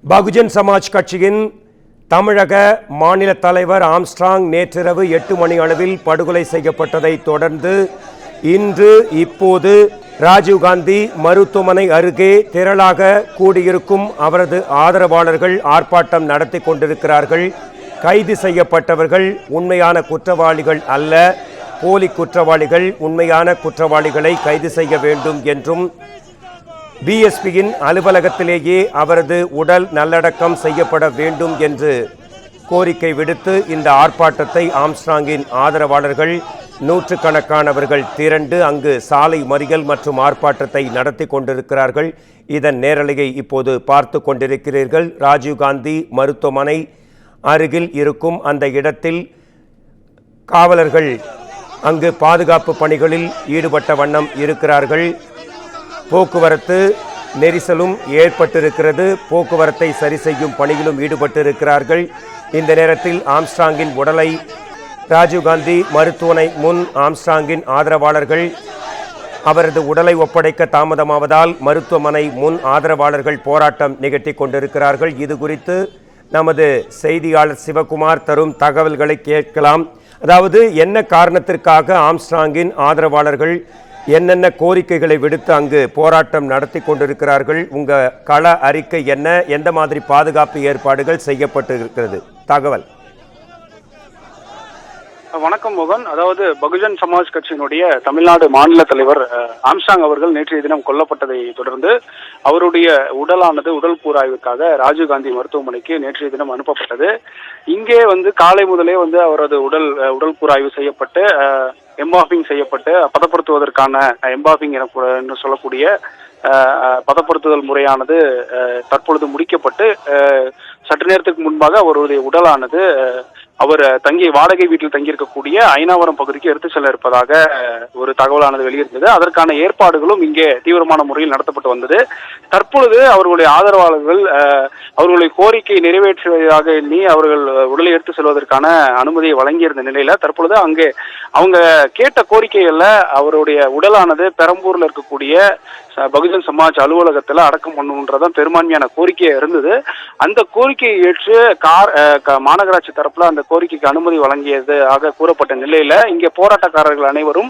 பகுஜன் சமாஜ் கட்சியின் தமிழக மாநில தலைவர் ஆம்ஸ்ட்ராங் நேற்றிரவு 8 மணி அளவில் படுகொலை செய்யப்பட்டதை தொடர்ந்து இப்போது ராஜீவ்காந்தி மருத்துவமனை அருகே திரளாக கூடியிருக்கும் அவரது ஆதரவாளர்கள் ஆர்ப்பாட்டம் நடத்தி கொண்டிருக்கிறார்கள். கைது செய்யப்பட்டவர்கள் உண்மையான குற்றவாளிகள் அல்ல, போலி குற்றவாளிகள். உண்மையான குற்றவாளிகளை கைது செய்ய வேண்டும் என்றும் பிஎஸ்பியின் அலுவலகத்திலேயே அவரது உடல் நல்லடக்கம் செய்யப்பட வேண்டும் என்று கோரிக்கை விடுத்து இந்த ஆர்ப்பாட்டத்தை ஆம்ஸ்ட்ராங்கின் ஆதரவாளர்கள் நூற்றுக்கணக்கானவர்கள் திரண்டு அங்கு சாலை மறியல் மற்றும் ஆர்ப்பாட்டத்தை நடத்தி கொண்டிருக்கிறார்கள். இதன் நேரலையை இப்போது பார்த்து கொண்டிருக்கிறீர்கள். ராஜீவ்காந்தி மருத்துவமனை அருகில் இருக்கும் அந்த இடத்தில் காவலர்கள் அங்கு பாதுகாப்பு பணிகளில் ஈடுபட்ட வண்ணம் இருக்கிறார்கள். போக்குவரத்து நெரிசலும் ஏற்பட்டிருக்கிறது. போக்குவரத்தை சரி செய்யும் பணியிலும் ஈடுபட்டிருக்கிறார்கள். இந்த நேரத்தில் ஆம்ஸ்ட்ராங்கின் உடலை ராஜீவ்காந்தி மருத்துவமனை முன் ஆம்ஸ்ட்ராங்கின் ஆதரவாளர்கள் அவரது உடலை ஒப்படைக்க தாமதமாவதால் மருத்துவமனை முன் ஆதரவாளர்கள் போராட்டம் நிகழ்த்தி கொண்டிருக்கிறார்கள். இது குறித்து நமது செய்தியாளர் சிவகுமார் தரும் தகவல்களை கேட்கலாம். அதாவது என்ன காரணத்திற்காக ஆம்ஸ்ட்ராங்கின் ஆதரவாளர்கள் என்னென்ன கோரிக்கைகளை விடுத்து அங்கு போராட்டம் நடத்தி கொண்டிருக்கிறார்கள்? உங்க கள அறிக்கை என்ன? எந்த மாதிரி பாதுகாப்பு ஏற்பாடுகள் செய்யப்பட்டு இருக்கிறது? தகவல். வணக்கம் மோகன். அதாவது பகுஜன் சமாஜ் கட்சியினுடைய தமிழ்நாடு மாநில தலைவர் ஆம்ஸ்ட்ராங் அவர்கள் நேற்றைய தினம் கொல்லப்பட்டதை தொடர்ந்து அவருடைய உடலானது உடல் கூராய்வுக்காக ராஜீவ்காந்தி மருத்துவமனைக்கு நேற்றைய தினம் அனுப்பப்பட்டது. இங்கே காலை முதலே அவரது உடல் கூராய்வு செய்யப்பட்டு எம்பாஃபிங் செய்யப்பட்டு பதப்படுத்துவதற்கான எம்பாஃபிங் என்று சொல்லக்கூடிய பதப்படுத்துதல் முறையானது தற்பொழுது முடிக்கப்பட்டு சற்று நேரத்துக்கு முன்பாக அவருடைய உடலானது அவர் வாடகை வீட்டில் தங்கியிருக்கக்கூடிய ஐனாவரம் பகுதிக்கு எடுத்து செல்ல இருப்பதாக ஒரு தகவலானது வெளியிருந்தது. அதற்கான ஏற்பாடுகளும் இங்கே தீவிரமான முறையில் நடத்தப்பட்டு வந்தது. தற்பொழுது அவர்களுடைய ஆதரவாளர்கள் அவர்களுடைய கோரிக்கை நிறைவேற்றுவதாக எண்ணி அவர்கள் உடலை எடுத்து செல்வதற்கான அனுமதியை வழங்கியிருந்த நிலையில தற்பொழுது அங்கே அவங்க கேட்ட கோரிக்கைகள்ல அவருடைய உடலானது பெரம்பூர்ல இருக்கக்கூடிய பகுஜன் சமாஜ் அலுவலகத்துல அடக்கம் பண்ணுன்றதான் பெரும்பான்மையான கோரிக்கையா இருந்தது. அந்த கோரிக்கையை ஏற்று மாநகராட்சி தரப்புல அந்த கோரிக்கைக்கு அனுமதி வழங்கியதாக கூறப்பட்ட நிலையில இங்க போராட்டக்காரர்கள் அனைவரும்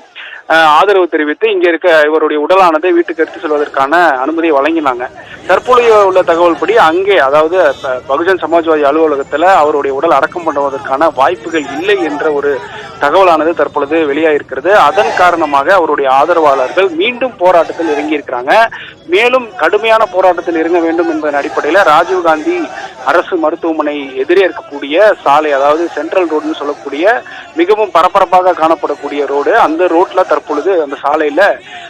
ஆதரவு தெரிவித்து இங்க இவருடைய உடலானது வீட்டுக்கு எடுத்து செல்வதற்கான அனுமதியை வழங்கினாங்க. தற்போதைய உள்ள தகவல் படி அங்கே அதாவது பகுஜன் சமாஜ்வாதி அலுவலகத்துல அவருடைய உடல் அடக்கம் பண்ணுவதற்கான வாய்ப்புகள் இல்லை என்ற ஒரு தகவலானது தற்பொழுது வெளியாயிருக்கிறது. அதன் காரணமாக அவருடைய ஆதரவாளர்கள் மீண்டும் போராட்டத்தில் இறங்கியிருக்கிறாங்க. மேலும் கடுமையான போராட்டத்தில் இறங்க வேண்டும் என்பதன் அடிப்படையில ராஜீவ்காந்தி அரசு மருத்துவமனை எதிரே இருக்கக்கூடிய சாலை, அதாவது சென்ட்ரல் ரோடுன்னு சொல்லக்கூடிய மிகவும் பரபரப்பாக காணப்படக்கூடிய ரோடு, அந்த ரோட்ல தற்பொழுது அந்த சாலையில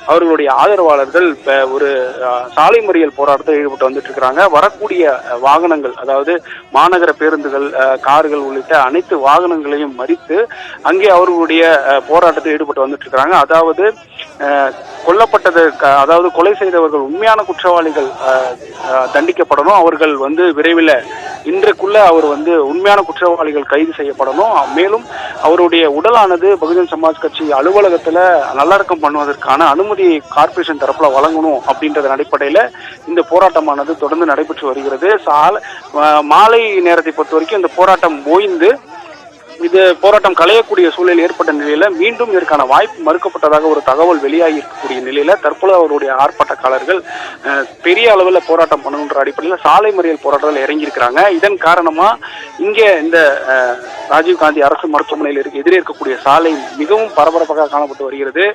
அவர்களுடைய ஆதரவாளர்கள் ஒரு சாலை மறியல் போராட்டத்தில் ஈடுபட்டு வந்துட்டு இருக்கிறாங்க. வரக்கூடிய வாகனங்கள், அதாவது மாநகர பேருந்துகள், கார்கள் உள்ளிட்ட அனைத்து வாகனங்களையும் மறித்து அங்கே அவர்களுடைய போராட்டத்தில் ஈடுபட்டு வந்துட்டு இருக்கிறாங்க. அதாவது அதாவது கொலை செய்தவர்கள் உண்மையான குற்றவாளிகள் தண்டிக்கப்படணும். அவர்கள் விரைவில் இன்றைக்குள்ள அவர் உண்மையான குற்றவாளிகள் கைது செய்யப்படணும். மேலும் அவருடைய உடலானது பகுஜன் சமாஜ் கட்சி அலுவலகத்துல நல்லடக்கம் பண்ணுவதற்கான அனுமதி கார்பரேஷன் தரப்புல வழங்கணும் அப்படின்றதன் அடிப்படையில இந்த போராட்டமானது தொடர்ந்து நடைபெற்று வருகிறது. மாலை நேரத்தை பொறுத்த வரைக்கும் இந்த போராட்டம் ஓய்ந்து போராட்டம் களையக்கூடிய சூழல் ஏற்பட்ட நிலையில மீண்டும் இதற்கான வாய்ப்பு மறுக்கப்பட்டதாக ஒரு தகவல் வெளியாகி இருக்கக்கூடிய நிலையில தற்பொழுது அவருடைய ஆர்ப்பாட்டக்காரர்கள் பெரிய அளவில் போராட்டம் பண்ணணுன்ற அடிப்படையில் சாலை மறியல் போராட்டத்தில் இறங்கியிருக்கிறாங்க. இதன் காரணமா இங்கே இந்த ராஜீவ்காந்தி அரசு மருத்துவமனையில் எதிரே இருக்கக்கூடிய சாலை மிகவும் பரபரப்பாக காணப்பட்டு வருகிறது.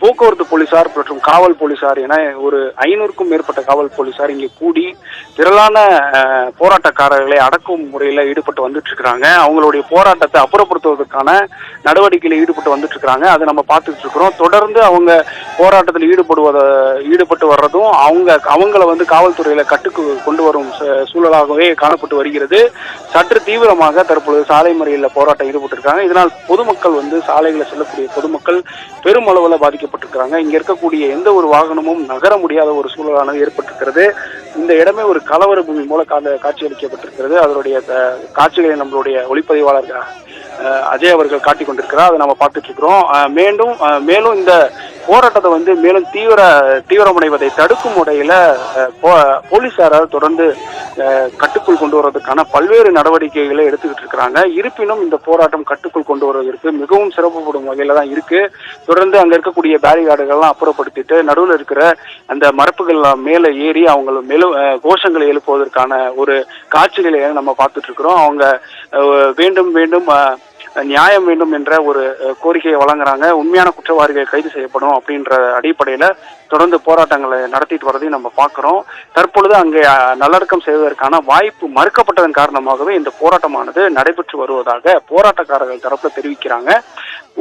போக்குவரத்து போலீசார் மற்றும் காவல் போலீசார் என ஒரு 500க்கும் மேற்பட்ட காவல் போலீசார் இங்கே கூடி திரளான போராட்டக்காரர்களை அடக்கும் முறையில ஈடுபட்டு வந்துட்டு இருக்கிறாங்க. அவங்களுடைய போராட்டத்தை அப்புறப்படுத்துவதற்கான நடவடிக்கையில் ஈடுபட்டு வந்துட்டு இருக்கிறாங்க. அதை நம்ம பார்த்துட்டு இருக்கிறோம். தொடர்ந்து அவங்க போராட்டத்தில் ஈடுபட்டு வர்றதும் அவங்கள காவல்துறையில கட்டுக்கு கொண்டு வரும் சூழலாகவே காணப்பட்டு வருகிறது. சற்று தீவிரமாக தற்பொழுது சாலை மறியலில் போராட்டம் ஈடுபட்டு இருக்காங்க. இதனால் பொதுமக்கள் சாலைகளை செல்லக்கூடிய பொதுமக்கள் பெரும் அளவில் பாதிக்கப்பட்டிருக்கிறாங்க. இங்க இருக்கக்கூடிய எந்த ஒரு வாகனமும் நகர முடியாத ஒரு சூழலானது ஏற்பட்டிருக்கிறது. இந்த இடமே ஒரு கலவர பூமி மூல காட்சியளிக்கப்பட்டிருக்கிறது. அதனுடைய காட்சிகளை நம்மளுடைய ஒளிப்பதிவாளர் அஜய் அவர்கள் காட்டிக் கொண்டிருக்கிறார். அதை நம்ம பார்த்துட்டு இருக்கிறோம். மேலும் இந்த போராட்டத்தை வந்து மேலும் தீவிரமடைவதை தடுக்கும் முறையில போலீசாரால் தொடர்ந்து கட்டுக்குள் கொண்டு வருவதற்கான பல்வேறு நடவடிக்கைகளை எடுத்துக்கிட்டு இருக்கிறாங்க. இருப்பினும் இந்த போராட்டம் கட்டுக்குள் கொண்டு வருவதற்கு மிகவும் சிரமப்படும் வகையில தான் இருக்கு. தொடர்ந்து அங்க இருக்கக்கூடிய பேரிகார்டுகள்லாம் அப்புறப்படுத்திட்டு நடுவில் இருக்கிற அந்த மரப்புகள் மேல ஏறி அவங்க கோஷங்களை எழுப்புவதற்கான ஒரு காட்சிகளை நம்ம பார்த்துட்டு இருக்கிறோம். அவங்க வேண்டும் வேண்டும் நியாயம் வேண்டும் என்ற ஒரு கோரிக்கையை வழங்குறாங்க. உண்மையான குற்றவாளிகள் கைது செய்யப்படும் அப்படின்ற அடிப்படையில தொடர்ந்து போராட்டங்களை நடத்திட்டு வரதையும் நம்ம பார்க்கிறோம். தற்பொழுது அங்கே நல்லடக்கம் செய்வதற்கான வாய்ப்பு மறுக்கப்பட்டதன் காரணமாகவே இந்த போராட்டமானது நடைபெற்று வருவதாக போராட்டக்காரர்கள் தரப்புல தெரிவிக்கிறாங்க.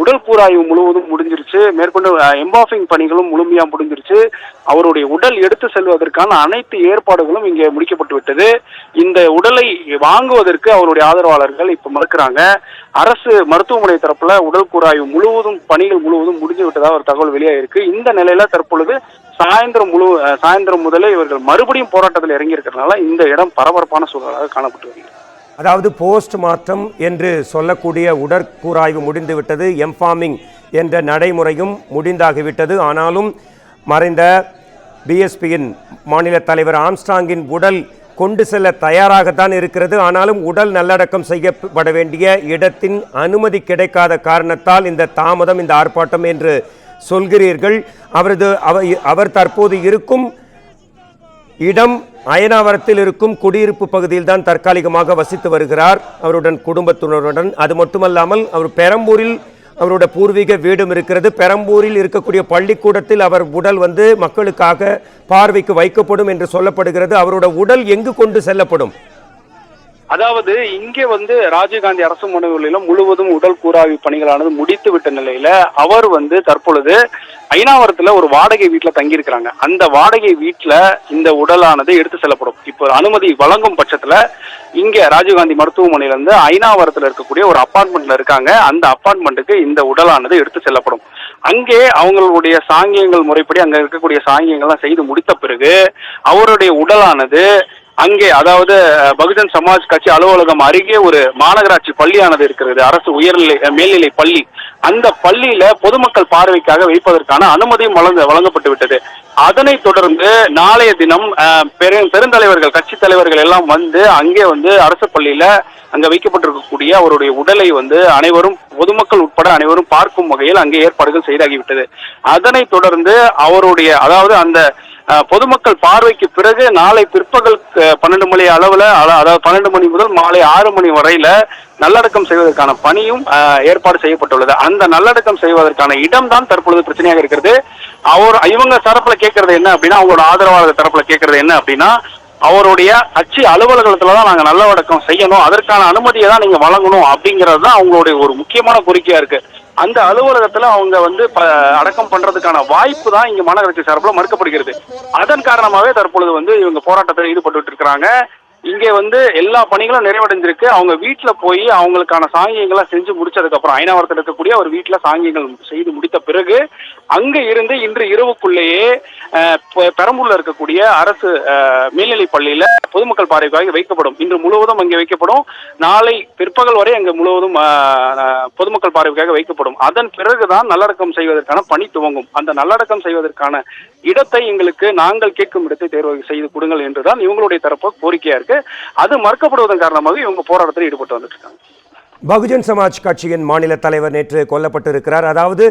உடல் கூராய்வு முழுவதும் முடிஞ்சிருச்சு. மேற்கொண்டு எம்பாஃபிங் பணிகளும் முழுமையா முடிஞ்சிருச்சு. அவருடைய உடல் எடுத்து செல்வதற்கான அனைத்து ஏற்பாடுகளும் இங்கே முடிக்கப்பட்டு விட்டது. இந்த உடலை வாங்குவதற்கு அவருடைய ஆதரவாளர்கள் இப்ப மறுக்கிறாங்க. அரசு மருத்துவமனை தரப்புல உடல் கூராய்வு முழுவதும் பணிகள் முழுவதும் முடிஞ்சு விட்டதாக ஒரு தகவல் வெளியாயிருக்கு. இந்த நிலையில தற்பொழுது சாயந்தரம் முதலே இவர்கள் மறுபடியும் போராட்டத்தில் இறங்கி இருக்கிறதுனால இந்த இடம் பரபரப்பான சூழலாக காணப்பட்டு வருகிறது. அதாவது போஸ்ட் மார்ட்டம் என்று சொல்லக்கூடிய உடற்கூராய்வு முடிந்துவிட்டது, எம்பார்மிங் என்ற நடைமுறையும் முடிந்தாகிவிட்டது. ஆனாலும் மறைந்த பிஎஸ்பியின் மாநில தலைவர் ஆம்ஸ்ட்ராங்கின் உடல் கொண்டு செல்ல தயாராகத்தான் இருக்கிறது. ஆனாலும் உடல் நல்லடக்கம் செய்யப்பட வேண்டிய இடத்தின் அனுமதி கிடைக்காத காரணத்தால் இந்த தாமதம், இந்த ஆர்ப்பாட்டம் என்று சொல்கிறீர்கள். அவர் தற்போது இருக்கும் இடம் அயனாவரத்தில் இருக்கும் குடியிருப்பு பகுதியில் தான் தற்காலிகமாக வசித்து வருகிறார் அவருடன் குடும்பத்தினருடன். அது மட்டுமல்லாமல் அவர் பெரம்பூரில் அவருடைய பூர்வீக வீடும் இருக்கிறது. பெரம்பூரில் இருக்கக்கூடிய பள்ளிக்கூடத்தில் அவர் உடல் மக்களுக்காக பார்வைக்கு வைக்கப்படும் என்று சொல்லப்படுகிறது. அவருடைய உடல் எங்கு கொண்டு செல்லப்படும்? அதாவது இங்கே ராஜீவ்காந்தி அரசு மருத்துவமனையிலும் முழுவதும் உடல் கூராய்வு பணிகளானது முடித்து விட்ட நிலையில அவர் தற்பொழுது ஐநாவரத்துல ஒரு வாடகை வீட்டுல தங்கி இருக்கிறாங்க. அந்த வாடகை வீட்டுல இந்த உடலானது எடுத்து செல்லப்படும். இப்போ அனுமதி வழங்கும் பட்சத்துல இங்க ராஜீவ்காந்தி மருத்துவமனையில இருந்து ஐநாவரத்துல இருக்கக்கூடிய ஒரு அபார்ட்மெண்ட்ல இருக்காங்க. அந்த அபார்ட்மெண்ட்டுக்கு இந்த உடலானது எடுத்து செல்லப்படும். அங்கே அவங்களுடைய சாங்கியங்கள் முறைப்படி அங்க இருக்கக்கூடிய சாங்கியங்கள்லாம் செய்து முடித்த பிறகு அவருடைய உடலானது அங்கே, அதாவது பகுஜன் சமாஜ் கட்சி அலுவலகம் அருகே ஒரு மாநகராட்சி பள்ளியானது இருக்கிறது, அரசு மேல்நிலை பள்ளி. அந்த பள்ளியில பொதுமக்கள் பார்வைக்காக வைப்பதற்கான அனுமதியும் வழங்கப்பட்டு விட்டது. அதனைத் தொடர்ந்து நாளைய தினம் பெருந்தலைவர்கள், கட்சி தலைவர்கள் எல்லாம் அங்கே அரசு பள்ளியில அங்க வைக்கப்பட்டிருக்கக்கூடிய அவருடைய உடலை அனைவரும், பொதுமக்கள் உட்பட அனைவரும் பார்க்கும் வகையில் அங்கே ஏற்பாடுகள் செய்தாகிவிட்டது. அதனைத் தொடர்ந்து அவருடைய, அதாவது அந்த பொதுமக்கள் பார்வைக்கு பிறகு நாளை பிற்பகல் 12 மணி அளவுல, அதாவது 12 மணி முதல் மாலை 6 மணி வரையில நல்லடக்கம் செய்வதற்கான பணியும் ஏற்பாடு செய்யப்பட்டுள்ளது. அந்த நல்லடக்கம் செய்வதற்கான இடம் தான் தற்பொழுது பிரச்சனையாக இருக்கிறது. இவங்க தரப்புல கேட்கறது என்ன அப்படின்னா, அவங்களோட ஆதரவாளர் தரப்புல கேட்கறது என்ன அப்படின்னா, அவருடைய கட்சி அலுவலகத்துலதான் நாங்க நல்லடக்கம் செய்யணும், அதற்கான அனுமதியை தான் நீங்க வழங்கணும் அப்படிங்கிறது தான் அவங்களுடைய ஒரு முக்கியமான கோரிக்கையா இருக்கு. அந்த அலுவலகத்துல அவங்க அடக்கம் பண்றதுக்கான வாய்ப்பு தான் இங்க மாநகராட்சி சார்பில் மறுக்கப்படுகிறது. அதன் காரணமாகவே தற்பொழுது இவங்க போராட்டத்தில் ஈடுபட்டு இருக்கிறாங்க. இங்கே எல்லா பணிகளும் நிறைவடைஞ்சிருக்கு. அவங்க வீட்டுல போய் அவங்களுக்கான சாங்கியங்களை செஞ்சு முடிச்சதுக்கு அப்புறம், ஐநாவரத்தில் இருக்கக்கூடிய ஒரு வீட்டுல சாங்கியங்கள் செய்து முடித்த பிறகு அங்க இருந்து இன்று இரவுக்குள்ளேயே பெரம்பூர்ல இருக்கக்கூடிய அரசு மேல்நிலை பள்ளியில பொதுமக்கள் பார்வைக்காக வைக்கப்படும். இன்று முழுவதும் அங்கே வைக்கப்படும். நாளை பிற்பகல் வரை அங்கு முழுவதும் பொதுமக்கள் பார்வைக்காக வைக்கப்படும். அதன் பிறகுதான் நல்லடக்கம் செய்வதற்கான பணி துவங்கும். அந்த நல்லடக்கம் செய்வதற்கான இடத்தை எங்களுக்கு நாங்கள் கேட்கும் இடத்தை தேர்வு செய்து கொடுங்கள் என்றுதான் இவங்களுடைய தரப்பு கோரிக்கையா இருக்கு. அது மறுக்கப்படுவதன் காரணமாக இவங்க போராட்டத்தில் ஈடுபட்டு வந்துட்டு இருக்காங்க. பகுஜன் சமாஜ் கட்சியின் மாநில தலைவர் நேற்று கொல்லப்பட்டிருக்கிறார். அதாவது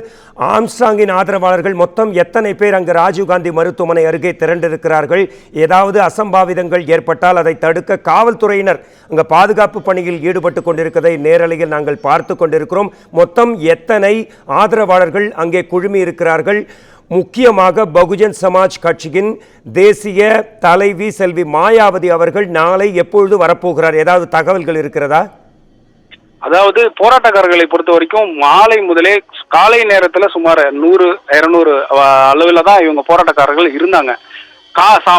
ஆம்ஸ்ட்ராங்கின் ஆதரவாளர்கள் மொத்தம் எத்தனை பேர் அங்கு ராஜீவ்காந்தி மருத்துவமனை அருகே திரண்டிருக்கிறார்கள்? ஏதாவது அசம்பாவிதங்கள் ஏற்பட்டால் அதை தடுக்க காவல்துறையினர் அங்கு பாதுகாப்பு பணியில் ஈடுபட்டு கொண்டிருக்கிறதை நேரலையில் நாங்கள் பார்த்து கொண்டிருக்கிறோம். மொத்தம் எத்தனை ஆதரவாளர்கள் அங்கே குழுமி இருக்கிறார்கள்? முக்கியமாக பகுஜன் சமாஜ் கட்சியின் தேசிய தலைவி செல்வி மாயாவதி அவர்கள் நாளை எப்பொழுது வரப்போகிறார்? ஏதாவது தகவல்கள் இருக்கிறதா? அதாவது போராட்டக்காரர்களை பொறுத்த வரைக்கும் மாலை முதலே காலை நேரத்துல சுமார் 100-200 அளவில் தான் இவங்க போராட்டக்காரர்கள் இருந்தாங்க.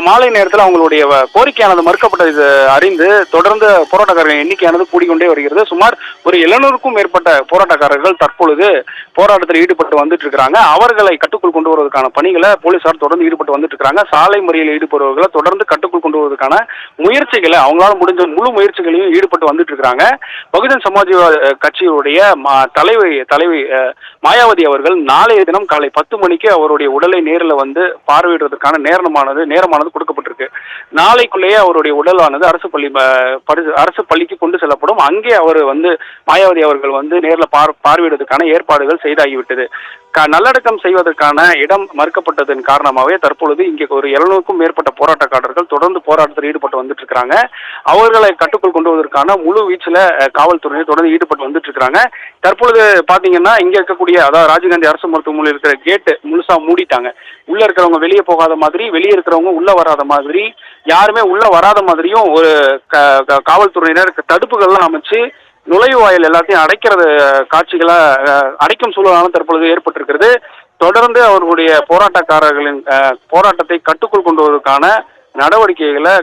மாலை நேரத்தில் அவங்களுடைய கோரிக்கையானது மறுக்கப்பட்டது அறிந்து தொடர்ந்து போராட்டக்காரர்கள் எண்ணிக்கையானது கூடிக்கொண்டே வருகிறது. சுமார் ஒரு 700க்கும் மேற்பட்ட போராட்டக்காரர்கள் தற்பொழுது போராட்டத்தில் ஈடுபட்டு வந்துட்டு இருக்காங்க. அவர்களை கட்டுக்குள் கொண்டு வருவதற்கான பணிகளை போலீசார் தொடர்ந்து ஈடுபட்டு வந்துட்டு இருக்காங்க. சாலை மறியலில் ஈடுபடுபவர்களை தொடர்ந்து கட்டுக்குள் கொண்டு வருவதற்கான முயற்சிகளை அவங்களால முடிஞ்ச முழு முயற்சிகளையும் ஈடுபட்டு வந்துட்டு இருக்காங்க. பகுஜன் சமாஜ் கட்சியுடைய தலைவி மாயாவதி அவர்கள் நாளைய தினம் காலை 10 மணிக்கு அவருடைய உடலை நேரில் வந்து பார்வையிடுவதற்கான நேரமானது கொடுக்கப்பட்டிருக்கு. நாளைக்குள்ளேயே அவருடைய உடலானது அரசு பள்ளிக்கு கொண்டு செல்லப்படும். அங்கே அவர் வந்து மாயாவதி அவர்கள் வந்து நேரில் பார்வையிடுவதற்கான ஏற்பாடுகள் செய்தாகிவிட்டது. நல்லடக்கம் செய்வதற்கான இடம் மறுக்கப்பட்டதன் காரணமாகவே தற்பொழுது இங்கே ஒரு 700க்கும் மேற்பட்ட போராட்டக்காரர்கள் தொடர்ந்து போராட்டத்தில் ஈடுபட்டு வந்துட்டு இருக்காங்க. அவர்களை கட்டுக்குள் கொண்டு வருவதற்கான முழு வீச்சில் காவல்துறையினர் தொடர்ந்து ஈடுபட்டு வந்துட்டு இருக்காங்க. தற்பொழுது பாத்தீங்கன்னா இங்க இருக்கக்கூடிய அதாவது ராஜீவ்காந்தி அரசு மருத்துவமனையில் இருக்கிற கேட்டு முழுசா மூடிட்டாங்க. உள்ள இருக்கிறவங்க வெளியே போகாத மாதிரி, வெளியே இருக்கிறவங்க உள்ள வராத மாதிரி, யாருமே உள்ள வராத மாதிரியும் ஒரு காவல்துறையினர் தடுப்புகள்லாம் அமைச்சு நுழைவாயில் எல்லாத்தையும் அடைக்கிறது காட்சிகளா அடைக்கும் சூழலான தற்பொழுது ஏற்பட்டிருக்கிறது. தொடர்ந்து அவர்களுடைய போராட்டக்காரர்களின் போராட்டத்தை கட்டுக்குள் கொண்டு வருவதற்கான நடவடிக்கைகளை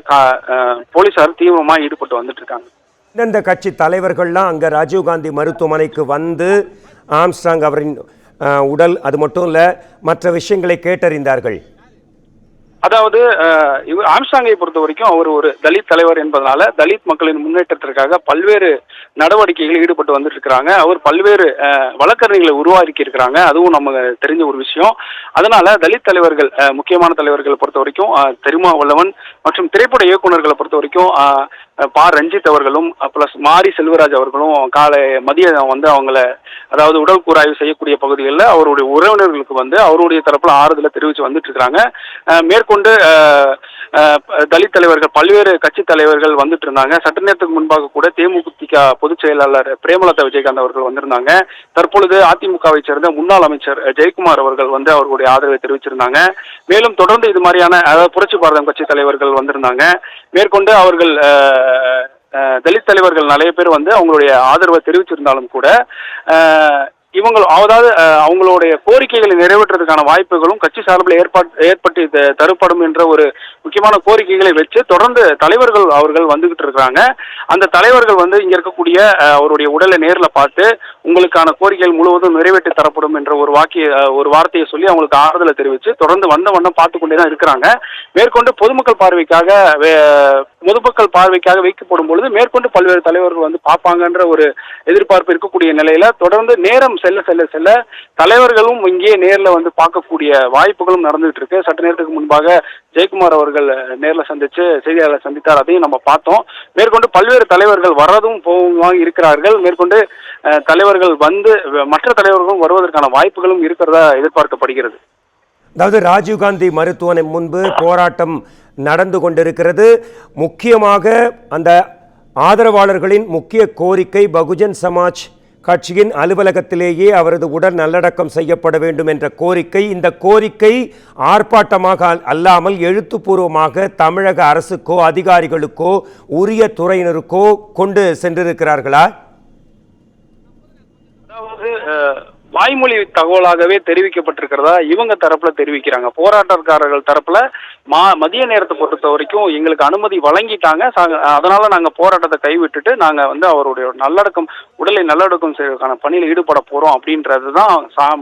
போலீசார் தீவிரமா ஈடுபட்டு வந்துட்டு இருக்காங்க. எந்தெந்த கட்சி தலைவர்கள்லாம் அங்கே ராஜீவ்காந்தி மருத்துவமனைக்கு வந்து ஆம்ஸ்ட்ராங் அவரின் உடல் அது மட்டும் இல்லை மற்ற விஷயங்களை கேட்டறிந்தார்கள்? அதாவது ஆம்ஸ்ட்ராங்கை பொறுத்த வரைக்கும் அவர் ஒரு தலித் தலைவர் என்பதனால தலித் மக்களின் முன்னேற்றத்திற்காக பல்வேறு நடவடிக்கைகளில் ஈடுபட்டு வந்துட்டு இருக்கிறாங்க. அவர் பல்வேறு வழக்கறிஞர்களை உருவாக்கி இருக்கிறாங்க. அதுவும் நமக்கு தெரிஞ்ச ஒரு விஷயம். அதனால தலித் தலைவர்கள், முக்கியமான தலைவர்களை பொறுத்த வரைக்கும் திருமாவளவன் மற்றும் திரைப்பட இயக்குநர்களை பொறுத்த வரைக்கும் ரஞ்சித் அவர்களும் பிளஸ் மாரி செல்வராஜ் அவர்களும் மதியம் வந்து அவங்கள அதாவது உடல் கூராய்வு செய்யக்கூடிய பகுதிகளில் அவருடைய உறவினர்களுக்கு வந்து அவருடைய தரப்புல ஆறுதலை தெரிவித்து வந்துட்டு இருக்கிறாங்க. மேற்கொண்டு தலித் தலைவர்கள் பல்வேறு கட்சி தலைவர்கள் வந்துட்டு இருந்தாங்க. சட்ட நேரத்துக்கு முன்பாக கூட தேமுதிக பொதுச் செயலாளர் பிரேமலதா விஜயகாந்த் அவர்கள் வந்திருந்தாங்க. தற்பொழுது அதிமுகவை சேர்ந்த முன்னாள் அமைச்சர் ஜெயக்குமார் அவர்கள் வந்து அவர்களுடைய ஆதரவை தெரிவிச்சிருந்தாங்க. மேலும் தொடர்ந்து இது மாதிரியான அதாவது புரட்சி பாரதம் கட்சி தலைவர்கள் வந்திருந்தாங்க. மேற்கொண்டு அவர்கள் தலித் தலைவர்கள் நிறைய பேர் வந்து அவங்களுடைய ஆதரவை தெரிவிச்சிருந்தாலும் கூட அதாவது அவங்களுடைய கோரிக்கைகளை நிறைவேற்றுவதற்கான வாய்ப்புகளும் கட்சி சார்பில் ஏற்பட்டு தரப்படும் என்ற ஒரு முக்கியமான கோரிக்கைகளை வச்சு தொடர்ந்து தலைவர்கள் அவர்கள் வந்துகிட்டு இருக்கிறாங்க. அந்த தலைவர்கள் வந்து இங்க இருக்கக்கூடிய அவருடைய உடலை நேரில் பார்த்து உங்களுக்கான கோரிக்கைகள் முழுவதும் நிறைவேற்றி தரப்படும் என்ற ஒரு வார்த்தையை சொல்லி அவங்களுக்கு ஆறுதலை தெரிவித்து தொடர்ந்து வண்ணம் பார்த்து கொண்டே தான் இருக்கிறாங்க. மேற்கொண்டு பொதுமக்கள் பார்வைக்காக வைக்கப்படும் பொழுது மேற்கொண்டு பல்வேறு தலைவர்கள் வந்து பார்ப்பாங்கன்ற ஒரு எதிர்பார்ப்பு இருக்கக்கூடிய நிலையில தொடர்ந்து நேரம் செல்ல தலைவர்களும் இங்கே நேரில் வந்து பார்க்கக்கூடிய வாய்ப்புகளும் நடந்துட்டு இருக்கு. சற்று நேரத்துக்கு முன்பாக ஜெயக்குமார் அவர்கள் நேரில் சந்திச்சு செய்தியாளர்களை சந்தித்தார். அதையும் நம்ம பார்த்தோம். மேற்கொண்டு பல்வேறு தலைவர்கள் வரதும் போகவும் இருக்கிறார்கள். மேற்கொண்டு தலைவர்கள் வந்து மற்ற தலைவர்களும் வருவதற்கான வாய்ப்புகளும் இருக்கிறதா எதிர்பார்க்கப்படுகிறது. அதாவது ராஜீவ்காந்தி மருத்துவமனை முன்பு போராட்டம் நடந்து கொண்டிருக்கிறது. முக்கியமாக அந்த ஆதரவாளர்களின் முக்கிய கோரிக்கை பகுஜன் சமாஜ் கட்சியின் அலுவலகத்திலேயே அவரது உடல் நல்லடக்கம் செய்யப்பட வேண்டும் என்ற கோரிக்கை. இந்த கோரிக்கை ஆர்ப்பாட்டமாக அல்லாமல் எழுத்துப்பூர்வமாக தமிழக அரசுக்கோ அதிகாரிகளுக்கோ உரிய துறையினருக்கோ கொண்டு சென்றிருக்கிறார்களா? அதாவது வாய்மொழி தகவலாகவே தெரிவிக்கப்பட்டிருக்கிறதா இவங்க தரப்புல தெரிவிக்கிறாங்க. போராட்டக்காரர்கள் தரப்புல மதிய நேரத்தை பொறுத்த வரைக்கும் எங்களுக்கு அனுமதி வழங்கிட்டாங்க, அதனால நாங்க போராட்டத்தை கைவிட்டுட்டு நாங்க வந்து அவருடைய உடலை நல்லடக்கம் செய்வதற்கான பணியில் ஈடுபட போறோம் அப்படின்றதுதான்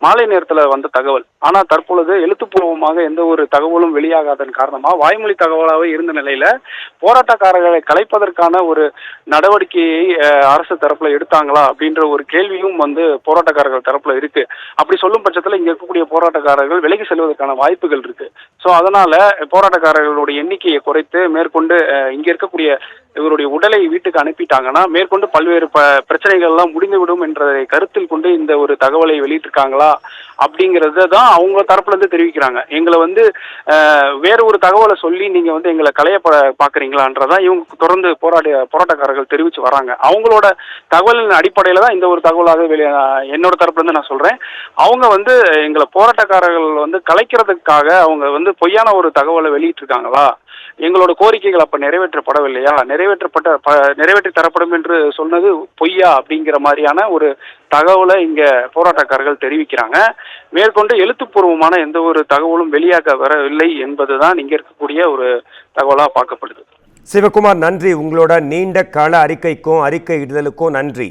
மாலை நேரத்துல வந்த தகவல். ஆனா தற்பொழுது எழுத்துப்பூர்வமாக எந்த ஒரு தகவலும் வெளியாகாதன் காரணமா வாய்மொழி தகவலாகவே இருந்த நிலையில போராட்டக்காரர்களை கலைப்பதற்கான ஒரு நடவடிக்கையை அரசு தரப்புல எடுத்தாங்களா அப்படின்ற ஒரு கேள்வியும் வந்து போராட்டக்காரர்கள் தரப்புல இருக்கு. அப்படி சொல்லும் பட்சத்துல இங்க இருக்கக்கூடிய போராட்டக்காரர்கள் விலகி செல்வதற்கான வாய்ப்புகள் இருக்கு. சோ அதனால போராட்டக்காரர்களுடைய எண்ணிக்கையை குறைத்து மேற்கொண்டு இங்க இருக்கக்கூடிய இவருடைய உடலை வீட்டுக்கு அனுப்பிட்டாங்கன்னா மேற்கொண்டு பல்வேறு பிரச்சனைகள்லாம் முடிந்துவிடும் என்றதை கருத்தில் கொண்டு இந்த ஒரு தகவலை வெளியிட்டிருக்காங்களா அப்படிங்கறத தான் அவங்க தரப்புல இருந்து தெரிவிக்கிறாங்க. எங்களை வந்து வேற ஒரு தகவலை சொல்லி நீங்க வந்து எங்களை களைய பாக்குறீங்களான்றதான் இவங்க தொடர்ந்து போராட்டக்காரர்கள் தெரிவிச்சு வராங்க. அவங்களோட தகவலின் அடிப்படையில தான் இந்த ஒரு தகவலாக என்னோட தரப்புல இருந்து நான் சொல்றேன். அவங்க வந்து எங்களை போராட்டக்காரர்கள் வந்து கலைக்கிறதுக்காக அவங்க வந்து பொய்யான ஒரு தகவலை வெளியிட்டு இருக்காங்களா, எங்களோட கோரிக்கைகள் அப்ப நிறைவேற்றப்படவில்லையா, நிறைவேற்றி தரப்படும் என்று சொன்னது பொய்யா அப்படிங்கிற மாதிரியான ஒரு தகவலை இங்க போராட்டக்காரர்கள் தெரிவிக்கிறாங்க. மேற்கொண்டு எழுத்துப்பூர்வமான எந்த ஒரு தகவலும் வெளியாக வரவில்லை என்பதுதான் இங்க இருக்கக்கூடிய ஒரு தகவலா பார்க்கப்படுது. சிவகுமார், நன்றி. உங்களோட நீண்ட கால அறிக்கைக்கும் அறிக்கையிடுதலுக்கும் நன்றி.